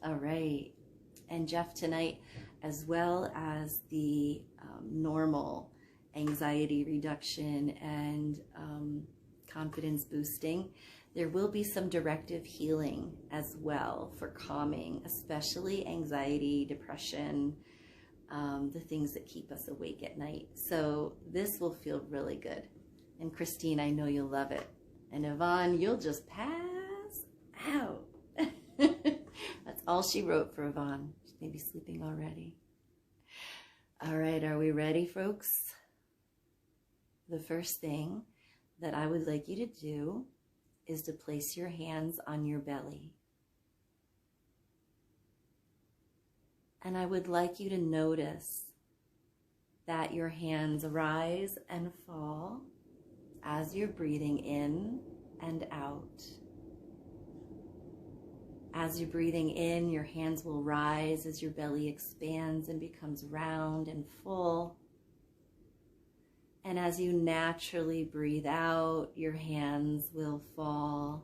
All right. And Jeff, tonight, as well as the normal anxiety reduction and confidence boosting, there will be some directive healing as well for calming, especially anxiety, depression, the things that keep us awake at night. So this will feel really good. And Christine, I know you'll love it. And Yvonne, you'll just pass out. That's all she wrote for Yvonne. She may be sleeping already. All right, are we ready, folks? The first thing that I would like you to do is to place your hands on your belly. And I would like you to notice that your hands rise and fall as you're breathing in and out. As you're breathing in, your hands will rise as your belly expands and becomes round and full. And as you naturally breathe out, your hands will fall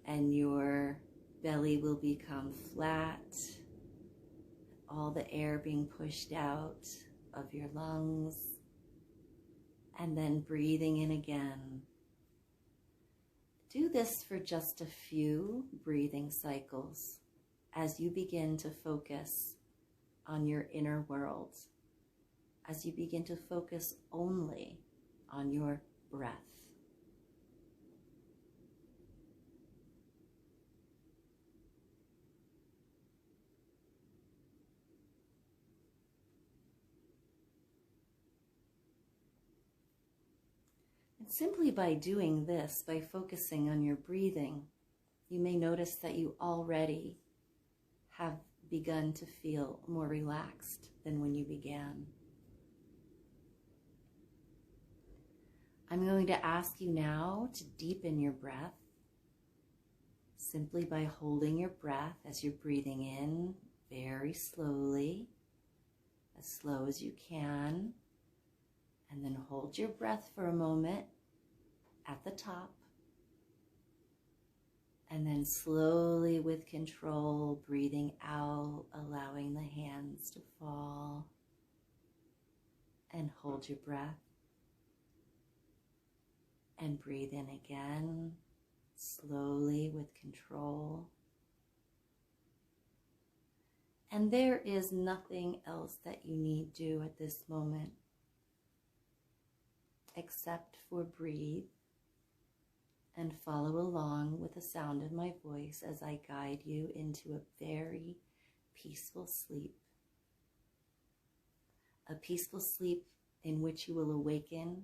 and your belly will become flat. All the air being pushed out of your lungs. And then breathing in again. Do this for just a few breathing cycles as you begin to focus on your inner world, as you begin to focus only on your breath. Simply by doing this, by focusing on your breathing, you may notice that you already have begun to feel more relaxed than when you began. I'm going to ask you now to deepen your breath simply by holding your breath as you're breathing in very slowly, as slow as you can, and then hold your breath for a moment at the top, and then slowly with control, breathing out, allowing the hands to fall, and hold your breath, and breathe in again, slowly with control. And there is nothing else that you need do at this moment except for breathe and follow along with the sound of my voice as I guide you into a very peaceful sleep. A peaceful sleep in which you will awaken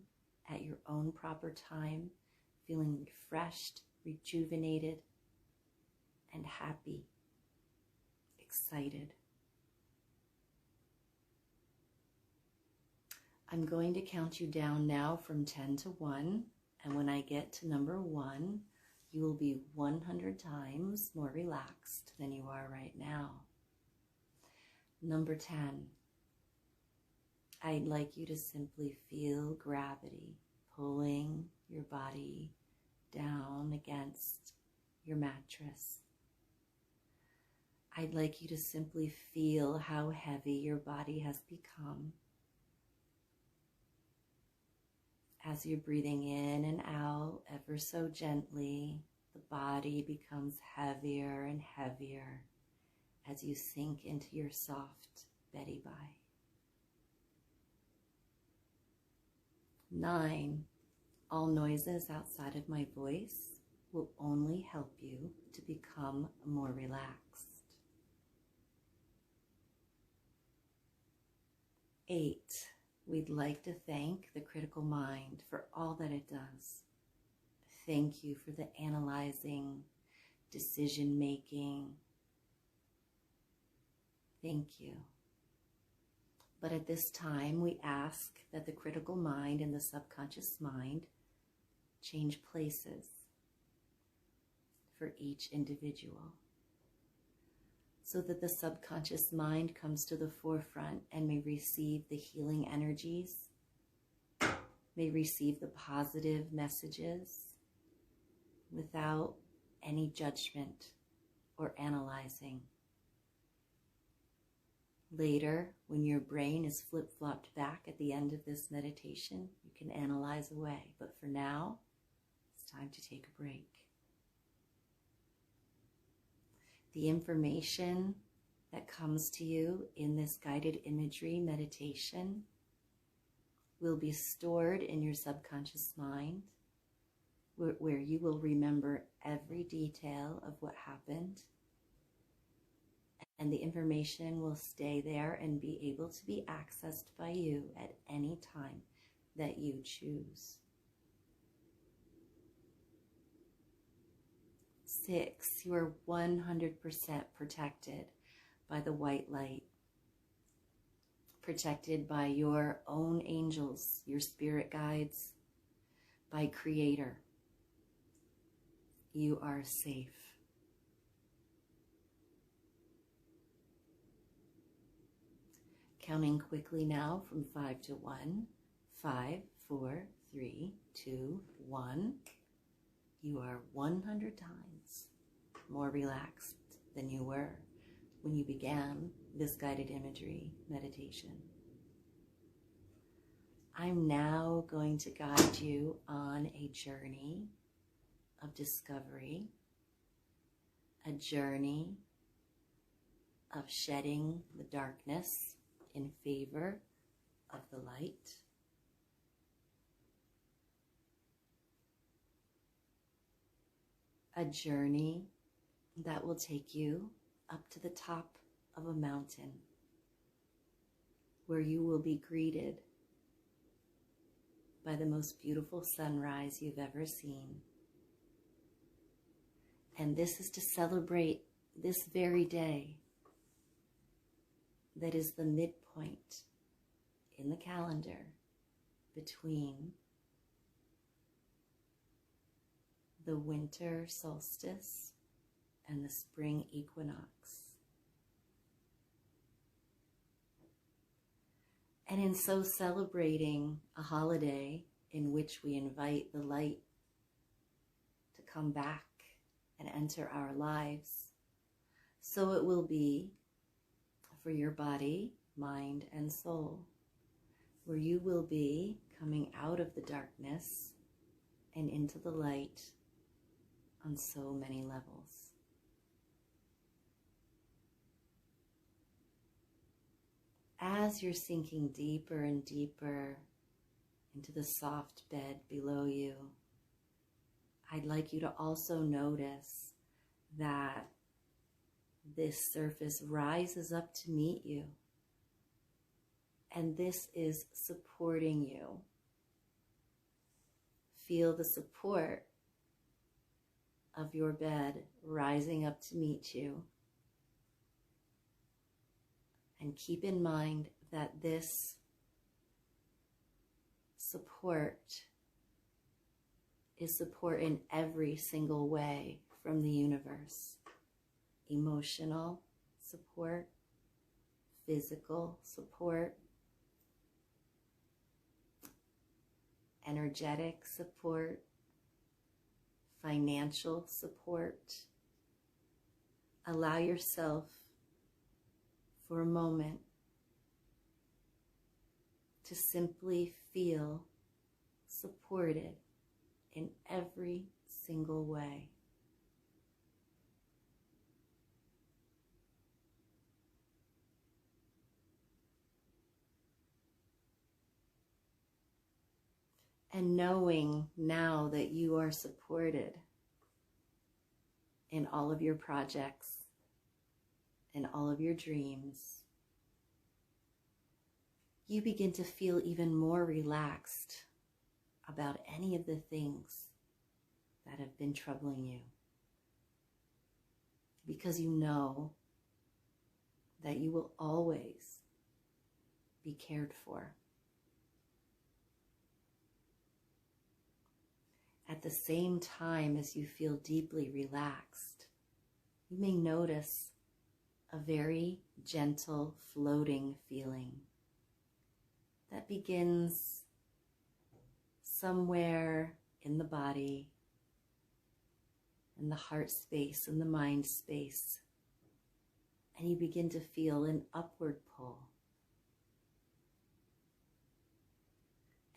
at your own proper time, feeling refreshed, rejuvenated, and happy, excited. I'm going to count you down now from 10 to 1. And when I get to number 1, you will be 100 times more relaxed than you are right now. Number 10, I'd like you to simply feel gravity pulling your body down against your mattress. I'd like you to simply feel how heavy your body has become. As you're breathing in and out ever so gently, the body becomes heavier and heavier as you sink into your soft Betty Bye. 9, all noises outside of my voice will only help you to become more relaxed. 8, we'd like to thank the critical mind for all that it does. Thank you for the analyzing, decision-making. Thank you. But at this time, we ask that the critical mind and the subconscious mind change places for each individual, so that the subconscious mind comes to the forefront and may receive the healing energies, may receive the positive messages without any judgment or analyzing. Later, when your brain is flip-flopped back at the end of this meditation, you can analyze away. But for now, it's time to take a break. The information that comes to you in this guided imagery meditation will be stored in your subconscious mind, where you will remember every detail of what happened, and the information will stay there and be able to be accessed by you at any time that you choose. 6, you are 100% protected by the white light, protected by your own angels, your spirit guides, by Creator. You are safe. Counting quickly now from 5 to 1. 5, 4, 3, 2, 1. You are 100 times more relaxed than you were when you began this guided imagery meditation. I'm now going to guide you on a journey of discovery, a journey of shedding the darkness in favor of the light. A journey that will take you up to the top of a mountain, where you will be greeted by the most beautiful sunrise you've ever seen. And this is to celebrate this very day that is the midpoint in the calendar between the winter solstice and the spring equinox. And in so celebrating a holiday in which we invite the light to come back and enter our lives, so it will be for your body, mind, and soul, where you will be coming out of the darkness and into the light on so many levels. As you're sinking deeper and deeper into the soft bed below you, I'd like you to also notice that this surface rises up to meet you, and this is supporting you. Feel the support of your bed rising up to meet you. And keep in mind that this support is support in every single way from the universe. Emotional support, physical support, energetic support, financial support. Allow yourself for a moment to simply feel supported in every single way. And knowing now that you are supported in all of your projects, in all of your dreams, you begin to feel even more relaxed about any of the things that have been troubling you, because you know that you will always be cared for. At the same time as you feel deeply relaxed, you may notice a very gentle floating feeling that begins somewhere in the body and the heart space and the mind space. And you begin to feel an upward pull.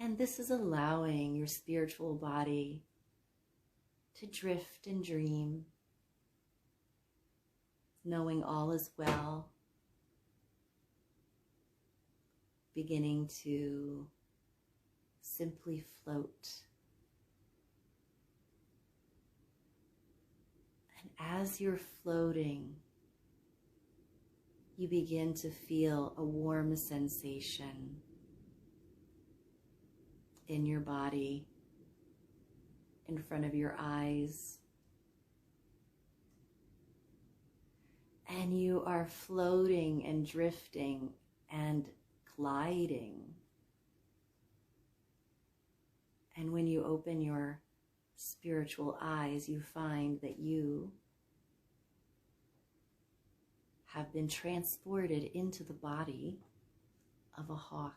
And this is allowing your spiritual body to drift and dream, knowing all is well, beginning to simply float. And as you're floating, you begin to feel a warm sensation in your body, in front of your eyes. And you are floating and drifting and gliding. And when you open your spiritual eyes, you find that you have been transported into the body of a hawk.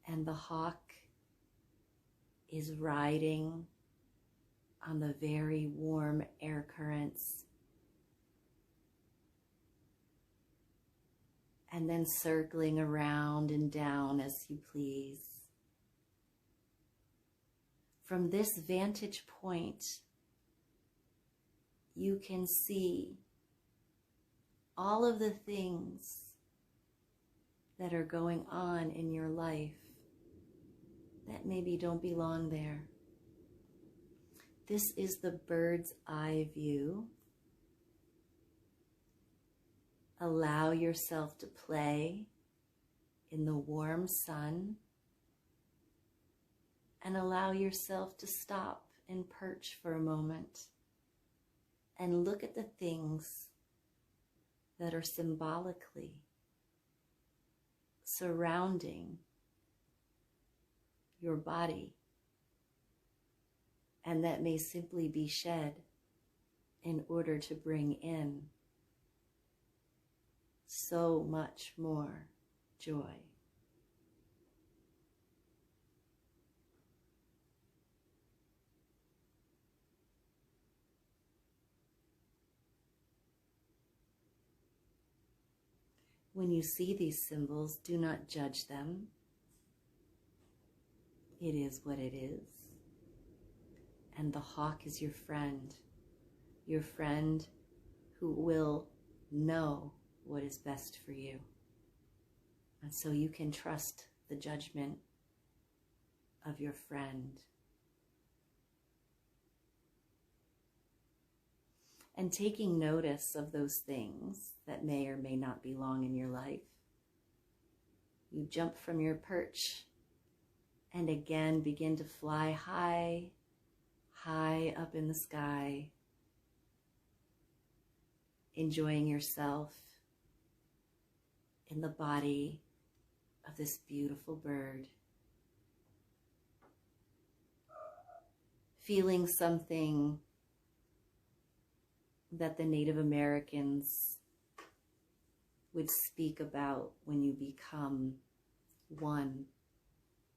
And the hawk is riding on the very warm air currents and then circling around and down as you please. From this vantage point, you can see all of the things that are going on in your life that maybe don't belong there. This is the bird's eye view. Allow yourself to play in the warm sun and allow yourself to stop and perch for a moment and look at the things that are symbolically surrounding your body and that may simply be shed in order to bring in so much more joy. When you see these symbols, do not judge them. It is what it is. And the hawk is your friend who will know what is best for you. And so you can trust the judgment of your friend. And taking notice of those things that may or may not belong in your life, you jump from your perch and again begin to fly high, high up in the sky, enjoying yourself in the body of this beautiful bird. Feeling something that the Native Americans would speak about when you become one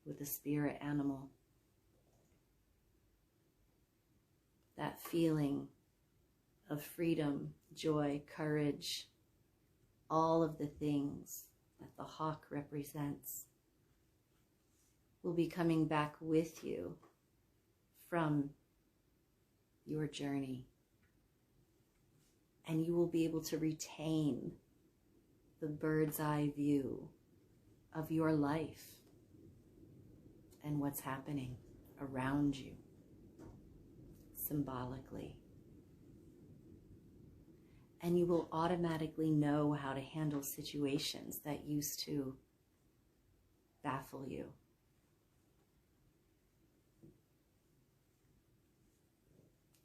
with the spirit animal. That feeling of freedom, joy, courage, all of the things that the hawk represents will be coming back with you from your journey. And you will be able to retain the bird's eye view of your life and what's happening around you symbolically. And you will automatically know how to handle situations that used to baffle you.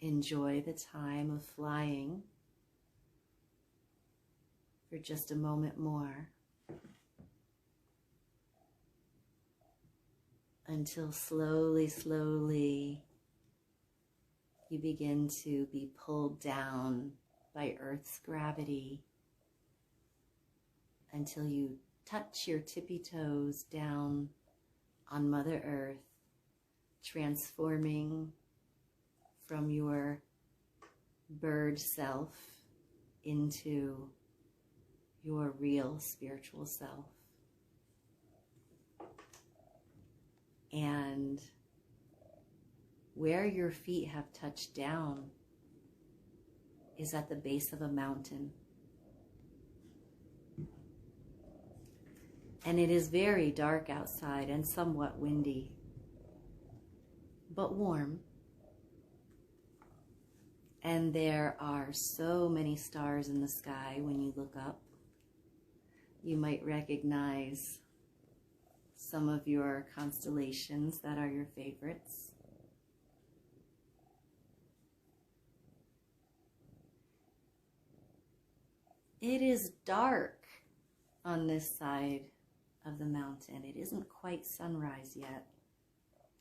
Enjoy the time of flying for just a moment more, until slowly, slowly you begin to be pulled down by Earth's gravity until you touch your tippy toes down on Mother Earth, transforming from your bird self into your real spiritual self. And where your feet have touched down is at the base of a mountain. And it is very dark outside and somewhat windy, but warm. And there are so many stars in the sky when you look up. You might recognize some of your constellations that are your favorites. It is dark on this side of the mountain. It isn't quite sunrise yet.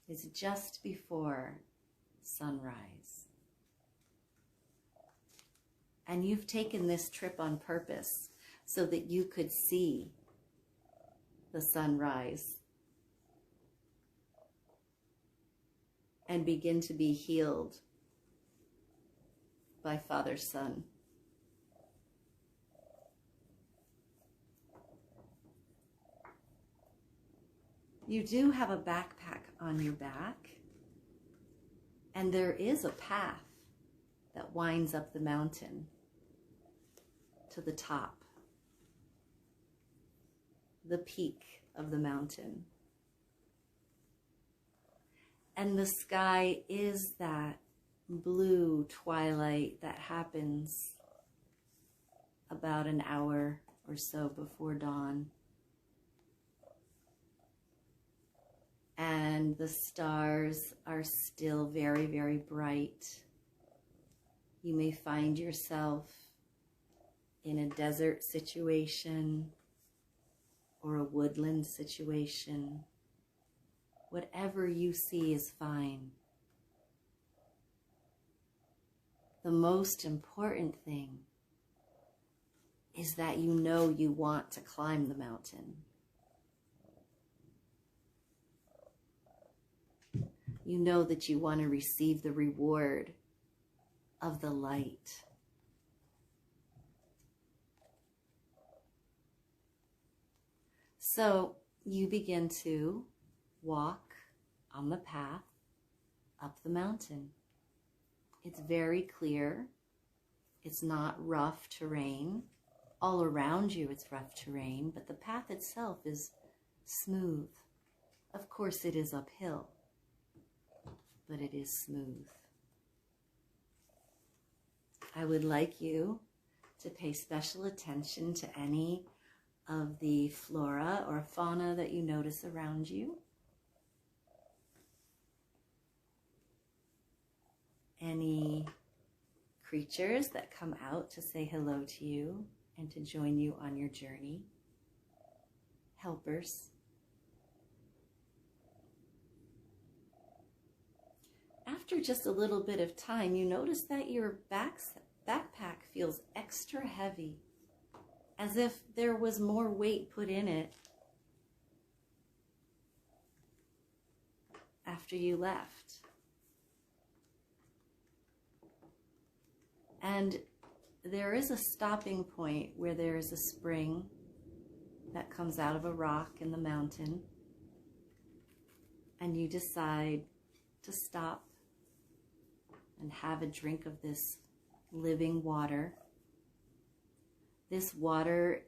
It's just before sunrise. And you've taken this trip on purpose so that you could see the sunrise and begin to be healed by Father Sun. You do have a backpack on your back, and there is a path that winds up the mountain to the top, the peak of the mountain. And the sky is that blue twilight that happens about an hour or so before dawn. And the stars are still very, very bright. You may find yourself in a desert situation or a woodland situation. Whatever you see is fine. The most important thing is that you know you want to climb the mountain. You know that you want to receive the reward of the light. So you begin to walk on the path up the mountain. It's very clear. It's not rough terrain. All around you it's rough terrain, but the path itself is smooth. Of course it is uphill, but it is smooth. I would like you to pay special attention to any of the flora or fauna that you notice around you. Any creatures that come out to say hello to you and to join you on your journey. Helpers. After just a little bit of time, you notice that your backpack feels extra heavy, as if there was more weight put in it after you left. And there is a stopping point where there is a spring that comes out of a rock in the mountain, and you decide to stop and have a drink of this living water. This water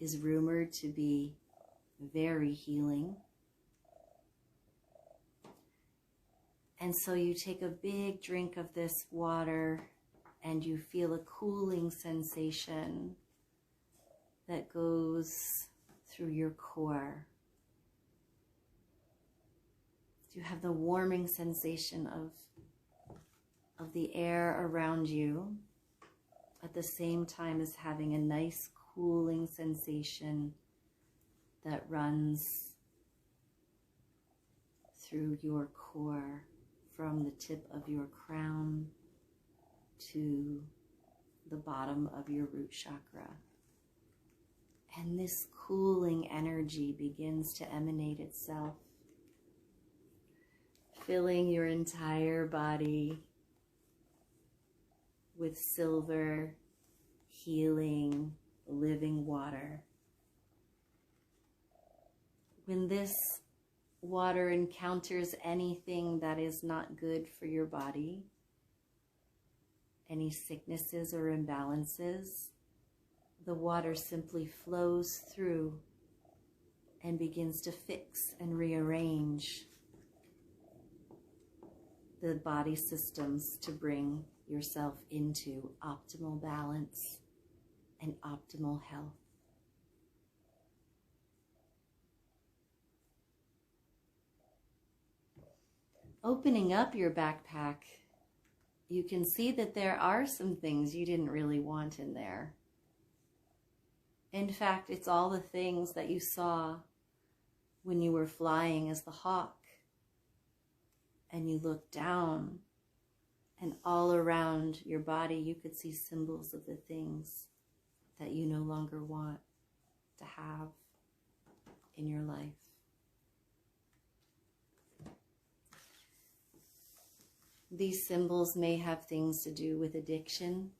is rumored to be very healing. And so you take a big drink of this water and you feel a cooling sensation that goes through your core. You have the warming sensation of the air around you, at the same time as having a nice cooling sensation that runs through your core, from the tip of your crown to the bottom of your root chakra. And this cooling energy begins to emanate itself, filling your entire body with silver, healing, living water. When this water encounters anything that is not good for your body, any sicknesses or imbalances, the water simply flows through and begins to fix and rearrange the body systems to bring yourself into optimal balance and optimal health. Opening up your backpack, you can see that there are some things you didn't really want in there. In fact, it's all the things that you saw when you were flying as the hawk, and you looked down, and all around your body you could see symbols of the things that you no longer want to have in your life. These symbols may have things to do with addiction.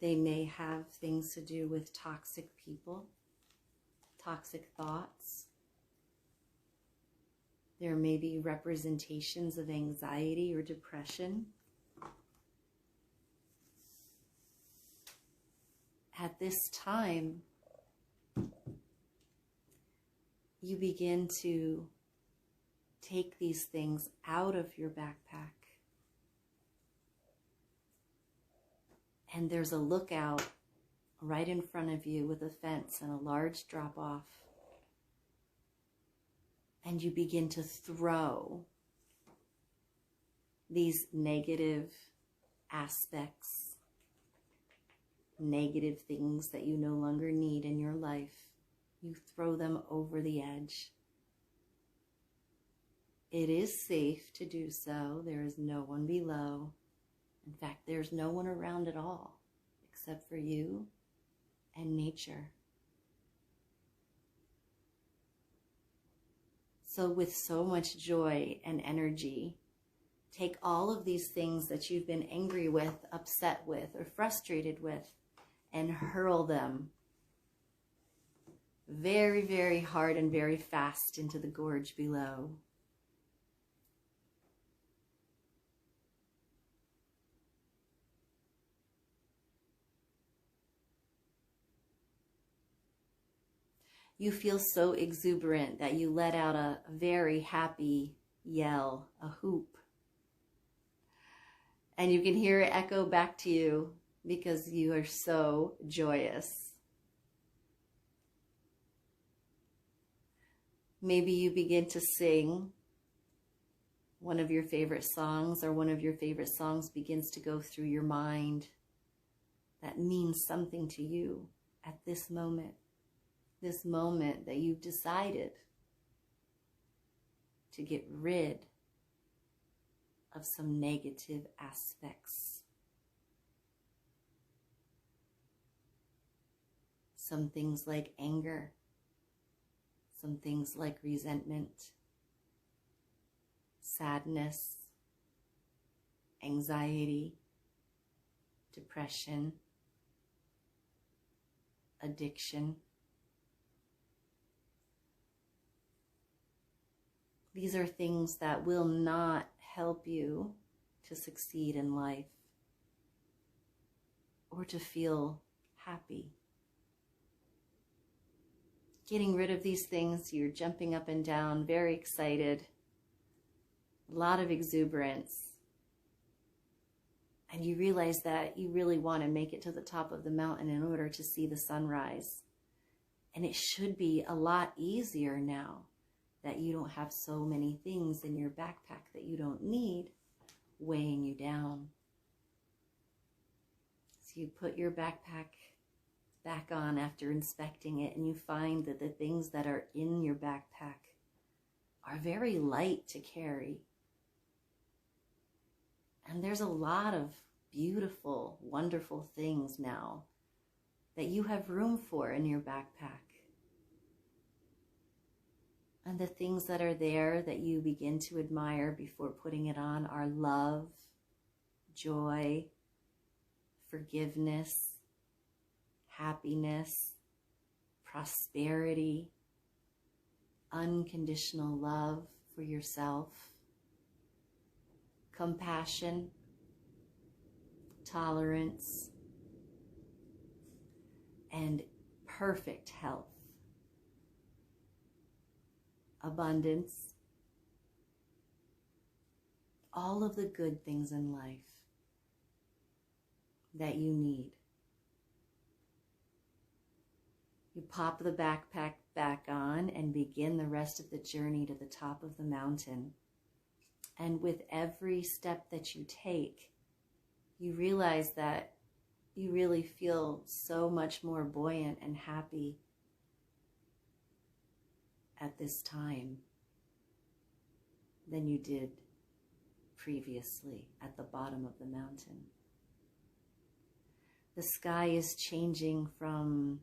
They may have things to do with toxic people, toxic thoughts. There may be representations of anxiety or depression. At this time, you begin to take these things out of your backpack. And there's a lookout right in front of you with a fence and a large drop-off. And you begin to throw these negative aspects, negative things that you no longer need in your life. You throw them over the edge. It is safe to do so. There is no one below. In fact, there's no one around at all except for you and nature. So with so much joy and energy, take all of these things that you've been angry with, upset with, or frustrated with, and hurl them very, very hard and very fast into the gorge below. You feel so exuberant that you let out a very happy yell, a whoop. And you can hear it echo back to you because you are so joyous. Maybe you begin to sing one of your favorite songs, or one of your favorite songs begins to go through your mind that means something to you at this moment. This moment that you've decided to get rid of some negative aspects. Some things like anger, some things like resentment, sadness, anxiety, depression, addiction. These are things that will not help you to succeed in life or to feel happy. Getting rid of these things, you're jumping up and down, very excited, a lot of exuberance. And you realize that you really want to make it to the top of the mountain in order to see the sunrise. And it should be a lot easier now that you don't have so many things in your backpack that you don't need weighing you down. So you put your backpack back on after inspecting it, and you find that the things that are in your backpack are very light to carry. And there's a lot of beautiful, wonderful things now that you have room for in your backpack. And the things that are there that you begin to admire before putting it on are love, joy, forgiveness, happiness, prosperity, unconditional love for yourself, compassion, tolerance, and perfect health, abundance, all of the good things in life that you need. You pop the backpack back on and begin the rest of the journey to the top of the mountain. And with every step that you take, you realize that you really feel so much more buoyant and happy at this time than you did previously at the bottom of the mountain. The sky is changing from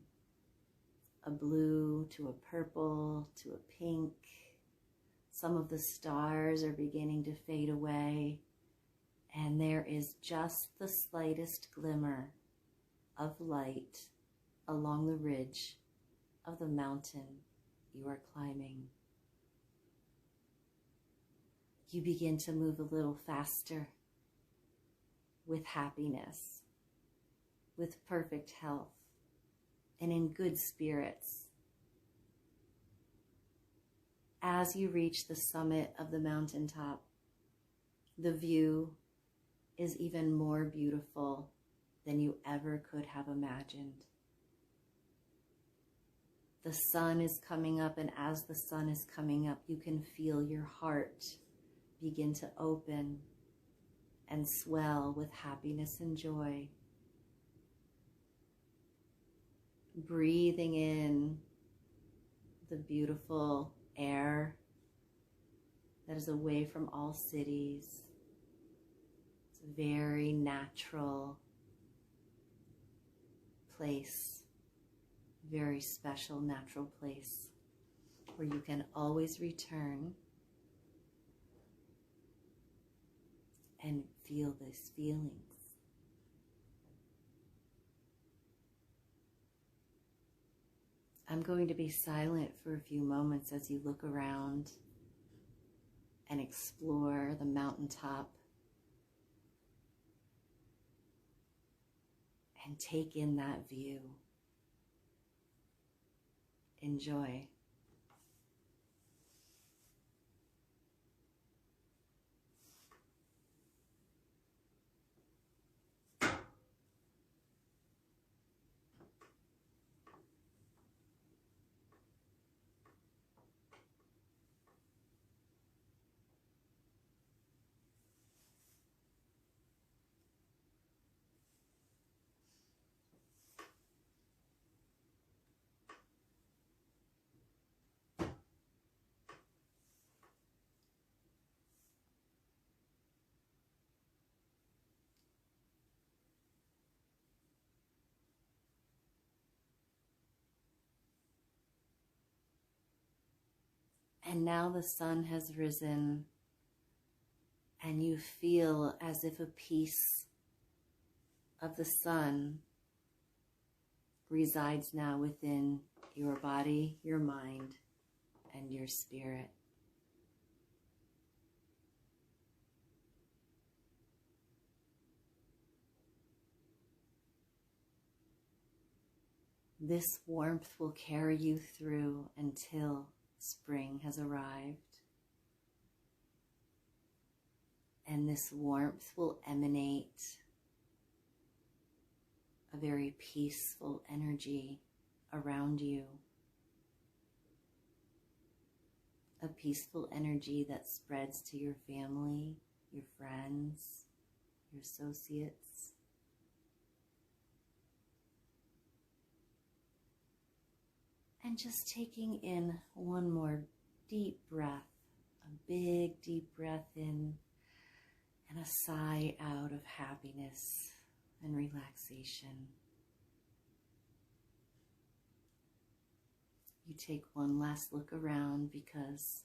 a blue to a purple to a pink. Some of the stars are beginning to fade away, and there is just the slightest glimmer of light along the ridge of the mountain you are climbing. You begin to move a little faster with happiness, with perfect health, and in good spirits. As you reach the summit of the mountaintop, the view is even more beautiful than you ever could have imagined. The sun is coming up, and as the sun is coming up, you can feel your heart begin to open and swell with happiness and joy. Breathing in the beautiful air that is away from all cities. It's a very natural place, very special natural place where you can always return and feel these feelings. I'm going to be silent for a few moments as you look around and explore the mountaintop and take in that view. Enjoy. And now the sun has risen, and you feel as if a piece of the sun resides now within your body, your mind, and your spirit. This warmth will carry you through until spring has arrived. And this warmth will emanate a very peaceful energy around you. A peaceful energy that spreads to your family, your friends, your associates. And just taking in one more deep breath, a big deep breath in and a sigh out of happiness and relaxation. You take one last look around because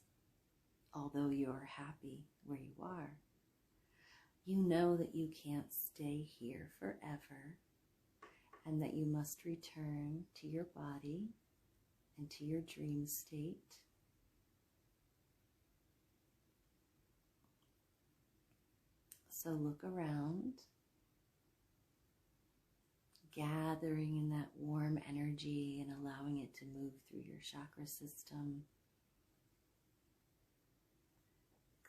although you're happy where you are, You know that you can't stay here forever and that you must return to your body and to your dream state. So look around, gathering in that warm energy and allowing it to move through your chakra system,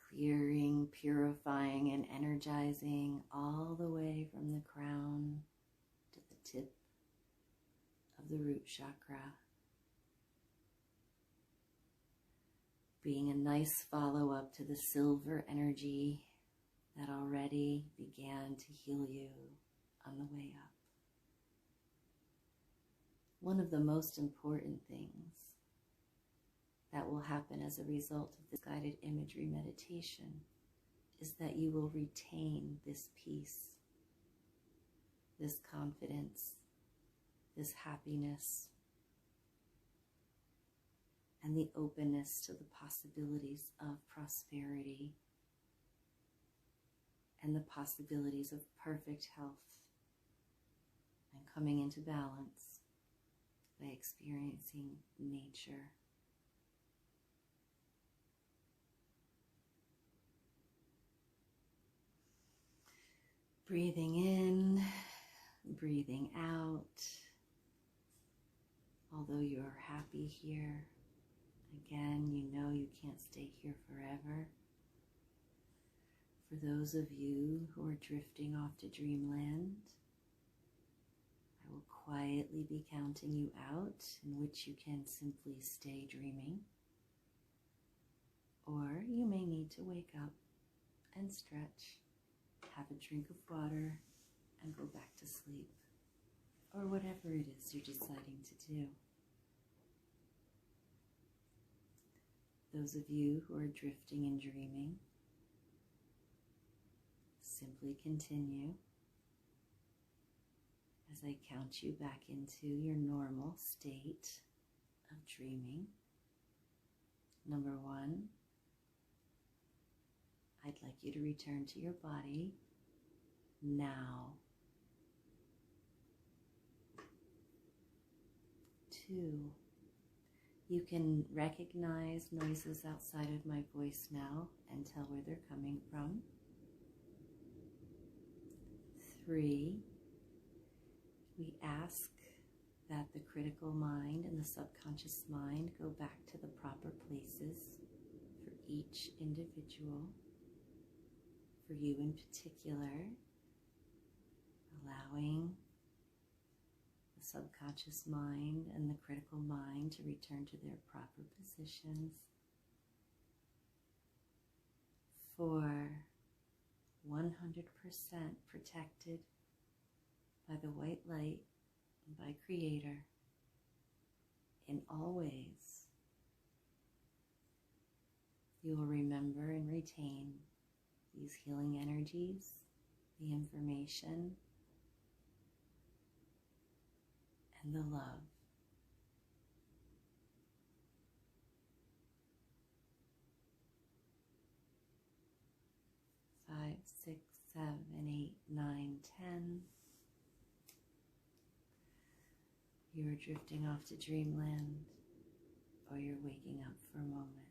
clearing, purifying, and energizing all the way from the crown to the tip of the root chakra. Being a nice follow-up to the silver energy that already began to heal you on the way up. One of the most important things that will happen as a result of this guided imagery meditation is that you will retain this peace, this confidence, this happiness, and the openness to the possibilities of prosperity and the possibilities of perfect health and coming into balance by experiencing nature. Breathing in, breathing out. Although you are happy here, again, you know you can't stay here forever. For those of you who are drifting off to dreamland, I will quietly be counting you out, in which you can simply stay dreaming. Or you may need to wake up and stretch, have a drink of water, and go back to sleep. Or whatever it is you're deciding to do. Those of you who are drifting and dreaming, simply continue as I count you back into your normal state of dreaming. Number 1, I'd like you to return to your body now. 2, you can recognize noises outside of my voice now and tell where they're coming from. 3, we ask that the critical mind and the subconscious mind go back to the proper places for each individual. For you in particular, allowing the subconscious mind and the critical mind to return to their proper positions. 4, 100% protected by the white light and by Creator in all ways. You will remember and retain these healing energies, the information, and the love. 5, 6, 7, 8, 9, 10. You are drifting off to dreamland, or you're waking up for a moment.